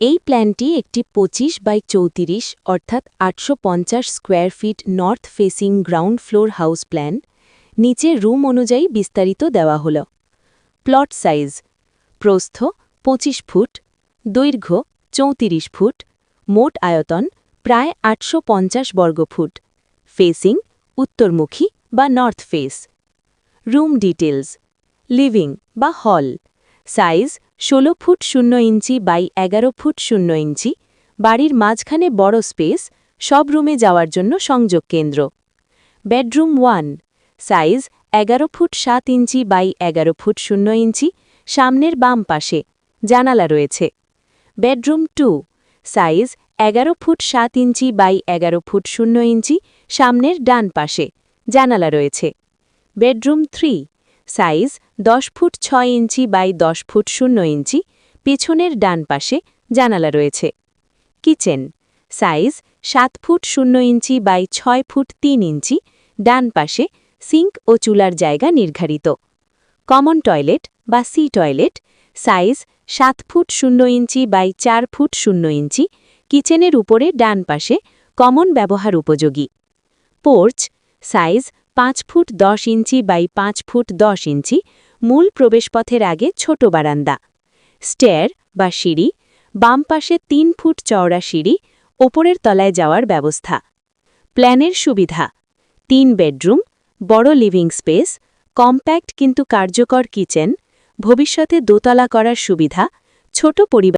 এই প্ল্যানটি একটি 25/34 অর্থাৎ 850 square feet north facing ground floor house plan. নিচে রুম অনুযায়ী বিস্তারিত দেওয়া হল। প্লট সাইজ: প্রস্থ 25 ফুট, দৈর্ঘ্য 34 ফুট, মোট আয়তন প্রায় 850 বর্গফুট, ফেসিং উত্তরমুখী বা north face. Room details: living বা hall, size 16 foot 0 inch by 11 foot 0 inch, বাড়ির মাঝখানে বড় স্পেস, সব রুমে যাওয়ার জন্য সংযোগ কেন্দ্র। Bedroom 1, size 11 foot 7 inch by 11 foot 0 inch, সামনের বাম পাশে, জানালা রয়েছে। Bedroom 2, size 11 foot 7 inch by 11 foot 0 inch, সামনের ডান পাশে, জানালা রয়েছে। Bedroom 3, size 10 foot 6 inch by 10 foot 0 inch, পেছনের ডান পাশে, জানালা রয়েছে। Kitchen, size 7 foot 0 inch by 6 foot 3 inch, ডান পাশে, সিঙ্ক ও চুলার জায়গা নির্ধারিত। কমন টয়লেট বা C toilet, size 7 foot 0 inch by 4 foot 0 inch, কিচেনের উপরে ডান পাশে, কমন ব্যবহার উপযোগী। Porch, size 5 foot 10 inch by 5 foot 10 inch, মূল প্রবেশপথের আগে ছোট বারান্দা। স্টেয়ার বা সিঁড়ি, বাম পাশে 3 ফুট চওড়া সিঁড়ি, ওপরের তলায় যাওয়ার ব্যবস্থা। প্ল্যানের সুবিধা: 3 বেডরুম, বড় লিভিং স্পেস, কম্প্যাক্ট কিন্তু কার্যকর কিচেন, ভবিষ্যতে দোতলা করার সুবিধা, ছোট পরিবার।